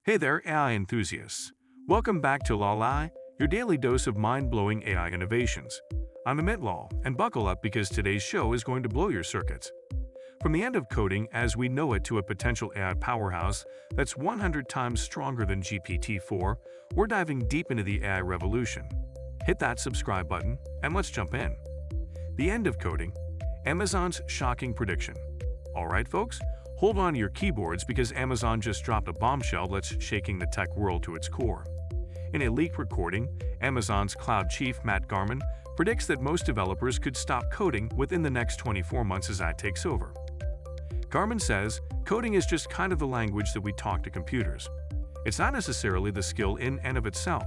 Hey there, AI enthusiasts. Welcome back to LALI, your daily dose of mind-blowing AI innovations. I'm Amit Lal, and buckle up because today's show is going to blow your circuits. From the end of coding as we know it to a potential AI powerhouse that's 100 times stronger than GPT-4, we're diving deep into the AI revolution. Hit that subscribe button, and let's jump in. The end of coding, Amazon's shocking prediction. Alright folks, hold on to your keyboards because Amazon just dropped a bombshell that's shaking the tech world to its core. In a leaked recording, Amazon's cloud chief Matt Garman predicts that most developers could stop coding within the next 24 months as AI takes over. Garman says, coding is just kind of the language that we talk to computers. It's not necessarily the skill in and of itself.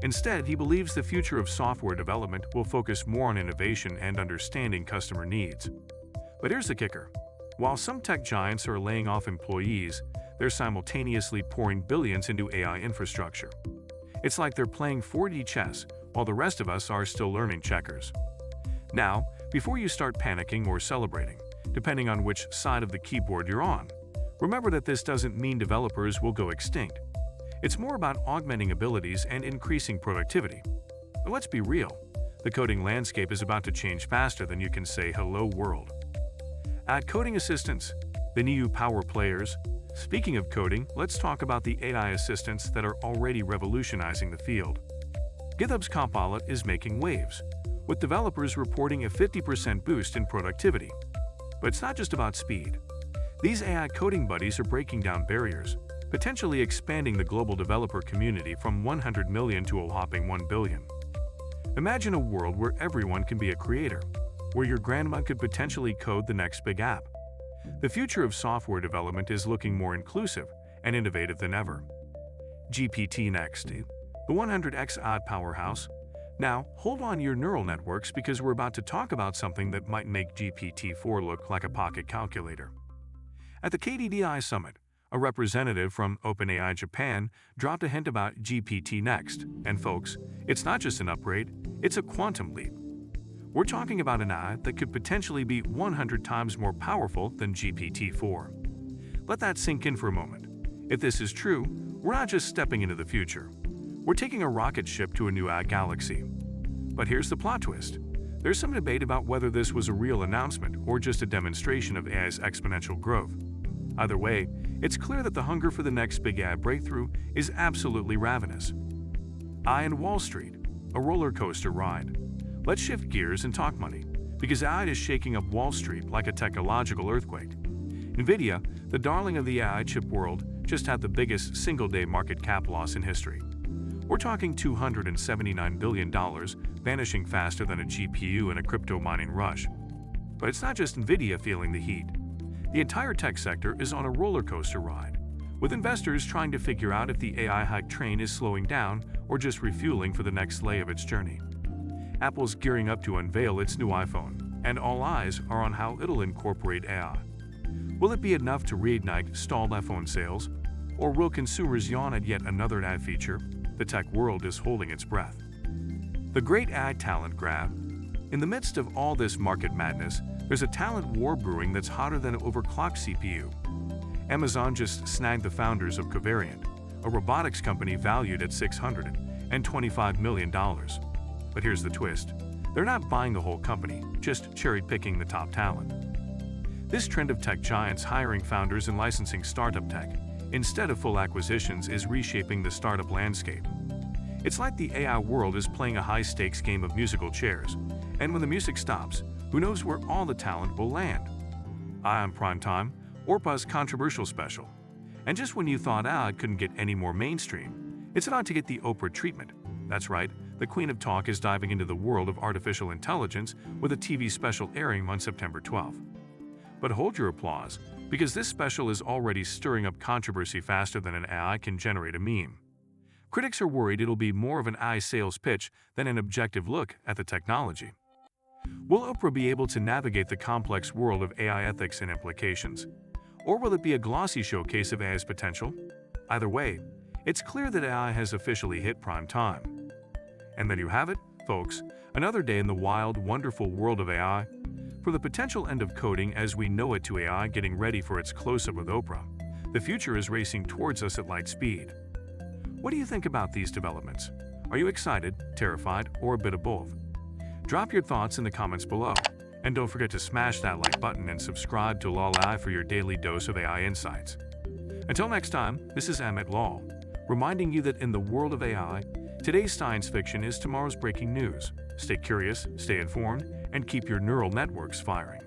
Instead, he believes the future of software development will focus more on innovation and understanding customer needs. But here's the kicker. While some tech giants are laying off employees, they're simultaneously pouring billions into AI infrastructure. It's like they're playing 4D chess while the rest of us are still learning checkers. Now, before you start panicking or celebrating, depending on which side of the keyboard you're on, remember that this doesn't mean developers will go extinct. It's more about augmenting abilities and increasing productivity. But let's be real, the coding landscape is about to change faster than you can say hello world. At Coding Assistants, the new power players. Speaking of coding, let's talk about the AI assistants that are already revolutionizing the field. GitHub's Copilot is making waves, with developers reporting a 50% boost in productivity. But it's not just about speed. These AI coding buddies are breaking down barriers, potentially expanding the global developer community from 100 million to a whopping 1 billion. Imagine a world where everyone can be a creator, where your grandma could potentially code the next big app. The future of software development is looking more inclusive and innovative than ever. GPT-Next, the 100x AI powerhouse. Now, hold on your neural networks because we're about to talk about something that might make GPT-4 look like a pocket calculator. At the KDDI Summit, a representative from OpenAI Japan dropped a hint about GPT-Next. And folks, it's not just an upgrade, it's a quantum leap. We're talking about an AI that could potentially be 100 times more powerful than GPT-4. Let that sink in for a moment. If this is true, we're not just stepping into the future. We're taking a rocket ship to a new AI galaxy. But here's the plot twist. There's some debate about whether this was a real announcement or just a demonstration of AI's exponential growth. Either way, it's clear that the hunger for the next big AI breakthrough is absolutely ravenous. AI and Wall Street, a roller coaster ride. Let's shift gears and talk money, because AI is shaking up Wall Street like a technological earthquake. NVIDIA, the darling of the AI chip world, just had the biggest single-day market cap loss in history. We're talking $279 billion, vanishing faster than a GPU in a crypto mining rush. But it's not just NVIDIA feeling the heat. The entire tech sector is on a roller coaster ride, with investors trying to figure out if the AI hype train is slowing down or just refueling for the next leg of its journey. Apple's gearing up to unveil its new iPhone, and all eyes are on how it'll incorporate AI. Will it be enough to reignite stalled iPhone sales, or will consumers yawn at yet another AI feature? The tech world is holding its breath. The great AI talent grab. In the midst of all this market madness, there's a talent war brewing that's hotter than an overclocked CPU. Amazon just snagged the founders of Covariant, a robotics company valued at $625 million. But here's the twist. They're not buying the whole company, just cherry-picking the top talent. This trend of tech giants hiring founders and licensing startup tech, instead of full acquisitions, is reshaping the startup landscape. It's like the AI world is playing a high-stakes game of musical chairs, and when the music stops, who knows where all the talent will land? On Prime Time, Orpa's controversial special. And just when you thought it couldn't get any more mainstream, it's about to get the Oprah treatment. That's right, the Queen of Talk is diving into the world of artificial intelligence with a TV special airing on September 12th. But hold your applause, because this special is already stirring up controversy faster than an AI can generate a meme. Critics are worried it'll be more of an AI sales pitch than an objective look at the technology. Will Oprah be able to navigate the complex world of AI ethics and implications? Or will it be a glossy showcase of AI's potential? Either way, it's clear that AI has officially hit prime time. And there you have it, folks, another day in the wild, wonderful world of AI. From the potential end of coding as we know it to AI getting ready for its close-up with Oprah, The future is racing towards us at light speed. What do you think about these developments? Are you excited, terrified, or a bit of both? Drop your thoughts in the comments below. And don't forget to smash that like button and subscribe to LawLi for your daily dose of AI insights. Until next time, this is Amit Law, reminding you that in the world of AI, today's science fiction is tomorrow's breaking news. Stay curious, stay informed, and keep your neural networks firing.